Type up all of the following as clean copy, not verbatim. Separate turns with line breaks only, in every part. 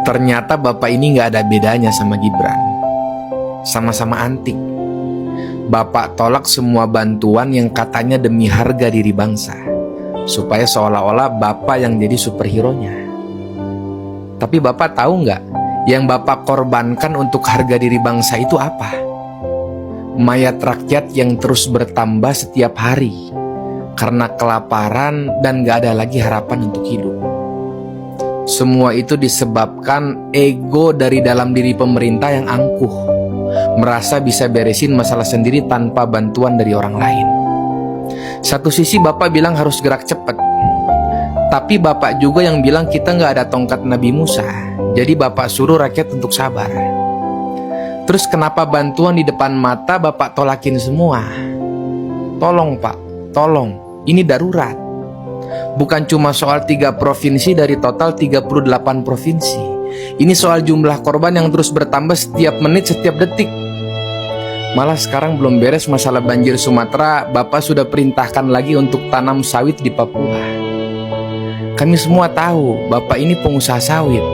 Ternyata bapak ini nggak ada bedanya sama Gibran. Sama-sama antik. Bapak tolak semua bantuan yang katanya demi harga diri bangsa, supaya seolah-olah bapak yang jadi superhero-nya. Tapi bapak tahu nggak, yang bapak korbankan untuk harga diri bangsa itu apa? Mayat rakyat yang terus bertambah setiap hari karena kelaparan dan gak ada lagi harapan untuk hidup. Semua itu disebabkan ego dari dalam diri pemerintah yang angkuh, merasa bisa beresin masalah sendiri tanpa bantuan dari orang lain. Satu sisi bapak bilang harus gerak cepat, tapi bapak juga yang bilang kita gak ada tongkat Nabi Musa, jadi bapak suruh rakyat untuk sabar. Terus kenapa bantuan di depan mata bapak tolakin semua? Tolong pak, tolong, ini darurat. Bukan cuma soal 3 provinsi dari total 38 provinsi. Ini soal jumlah korban yang terus bertambah setiap menit, setiap detik. Malah sekarang belum beres masalah banjir Sumatera, bapak sudah perintahkan lagi untuk tanam sawit di Papua. Kami semua tahu bapak ini pengusaha sawit.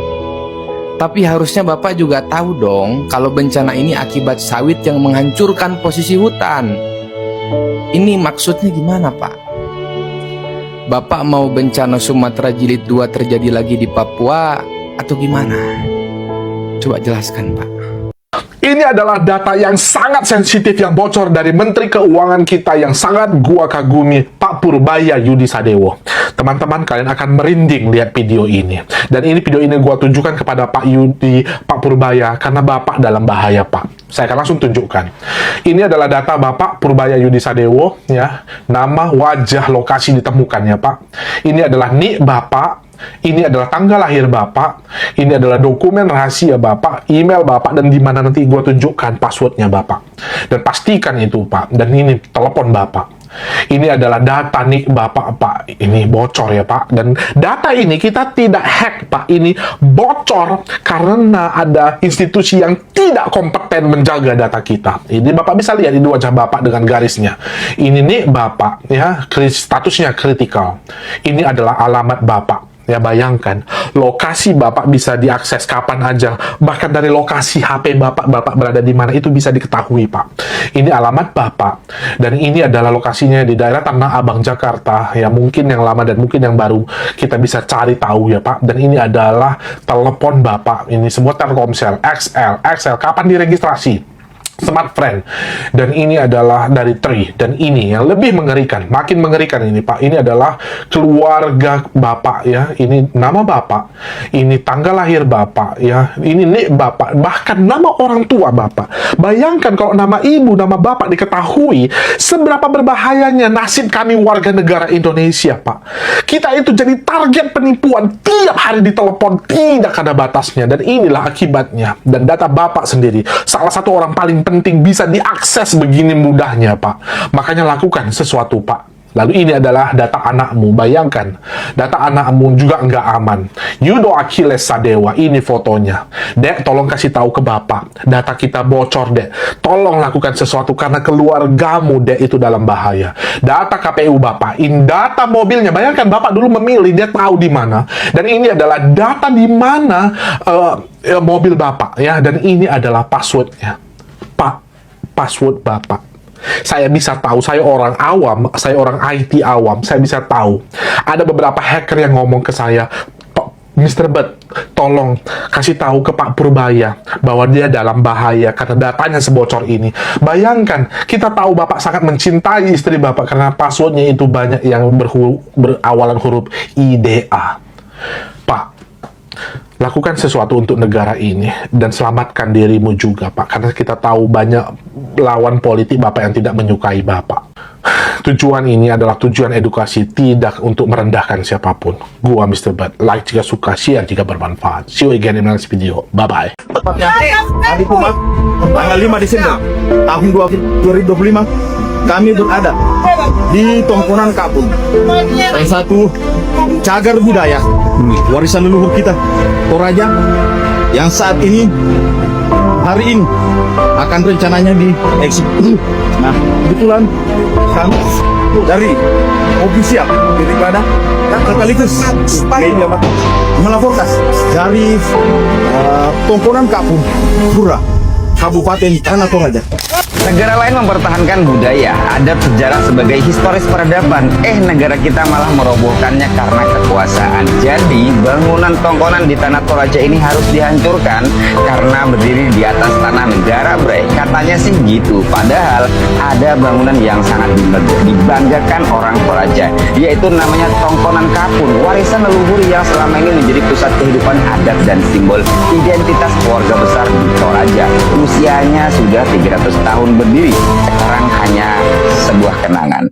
Tapi harusnya bapak juga tahu dong kalau bencana ini akibat sawit yang menghancurkan posisi hutan. Ini maksudnya gimana pak? Bapak mau bencana Sumatera Jilid 2 terjadi lagi di Papua atau gimana? Coba jelaskan pak.
Ini adalah data yang sangat sensitif yang bocor dari Menteri Keuangan kita yang sangat gua kagumi, Pak Purbaya Yudisadewo. Teman-teman, kalian akan merinding lihat video ini. Dan ini video ini gua tunjukkan kepada Pak Purbaya karena Bapak dalam bahaya, Pak. Saya akan langsung tunjukkan. Ini adalah data Bapak Purbaya Yudisadewo, ya. Nama, wajah, lokasi ditemukannya, Pak. Ini adalah NIK Bapak. Ini adalah tanggal lahir Bapak, ini adalah dokumen rahasia Bapak, email Bapak, dan di mana nanti gue tunjukkan passwordnya Bapak. Dan pastikan itu Pak, dan ini telepon Bapak. Ini adalah data NIK Bapak, Pak. Ini bocor ya Pak. Dan data ini kita tidak hack Pak, ini bocor karena ada institusi yang tidak kompeten menjaga data kita. Ini Bapak bisa lihat di wajah Bapak dengan garisnya. Ini NIK Bapak, ya, statusnya kritikal. Ini adalah alamat Bapak. Ya, bayangkan, lokasi Bapak bisa diakses kapan aja. Bahkan dari lokasi HP Bapak berada di mana itu bisa diketahui, Pak. Ini alamat Bapak. Dan ini adalah lokasinya di daerah Tanah Abang, Jakarta. Ya, mungkin yang lama dan mungkin yang baru kita bisa cari tahu ya, Pak. Dan ini adalah telepon Bapak. Ini semua Telkomsel, XL, kapan diregistrasi? Smartfren. Dan ini adalah dari Tri. Dan ini yang lebih mengerikan, makin mengerikan ini Pak. Ini adalah keluarga Bapak ya. Ini nama Bapak. Ini tanggal lahir Bapak ya. Ini NIK Bapak. Bahkan nama orang tua Bapak. Bayangkan kalau nama ibu, nama Bapak diketahui, seberapa berbahayanya nasib kami warga negara Indonesia Pak. Kita itu jadi target penipuan tiap hari di telepon, tidak ada batasnya. Dan inilah akibatnya. Dan data Bapak sendiri, salah satu orang paling penting bisa diakses begini mudahnya Pak. Makanya lakukan sesuatu Pak. Lalu ini adalah data anakmu. Bayangkan, data anakmu juga nggak aman. Yudo Achilles Sadewa, ini fotonya. Dek, tolong kasih tahu ke Bapak. Data kita bocor, Dek. Tolong lakukan sesuatu karena keluargamu, Dek, itu dalam bahaya. Data KPU Bapak, ini data mobilnya. Bayangkan Bapak dulu memilih, dia tahu di mana. Dan ini adalah data di mana mobil Bapak, ya. Dan ini adalah passwordnya. Pak, password Bapak. Saya bisa tahu, saya orang awam, saya orang IT awam, saya bisa tahu. Ada beberapa hacker yang ngomong ke saya, Mr. Bud, tolong kasih tahu ke Pak Purbaya bahwa dia dalam bahaya karena datanya sebocor ini. Bayangkan, kita tahu Bapak sangat mencintai istri Bapak karena passwordnya itu banyak yang berawalan huruf IDA. Pak, lakukan sesuatu untuk negara ini dan selamatkan dirimu juga Pak, karena kita tahu banyak lawan politik Bapak yang tidak menyukai Bapak. Tujuan ini adalah tujuan edukasi, tidak untuk merendahkan siapapun. Gua Mr. Bud, like jika suka, share jika bermanfaat. See you again in the next video. Bye-bye.
Tepatnya hari Jumat tanggal 5 Desember tahun 2025 kami berada di Tongkonan Kapung, salah satu cagar budaya warisan leluhur kita Toraja yang saat ini hari ini akan rencananya dieksekusi. Nah, kebetulan kami dari ofisial daripada sekaligus media melaporkan dari tongkonan Kapur Pura Kabupaten Tanah Toraja.
Negara lain mempertahankan budaya, adat, sejarah sebagai historis peradaban. Negara kita malah merobohkannya karena kekuasaan. Jadi, bangunan tongkonan di Tanah Toraja ini harus dihancurkan karena berdiri di atas tanah negara, bre. Katanya sih gitu. Padahal ada bangunan yang sangat dibanggakan orang Toraja, yaitu namanya Tongkonan Kapur, warisan leluhur yang selama ini menjadi pusat kehidupan adat dan simbol identitas keluarga besar di Toraja. Usianya sudah 300 tahun berdiri, sekarang hanya sebuah kenangan.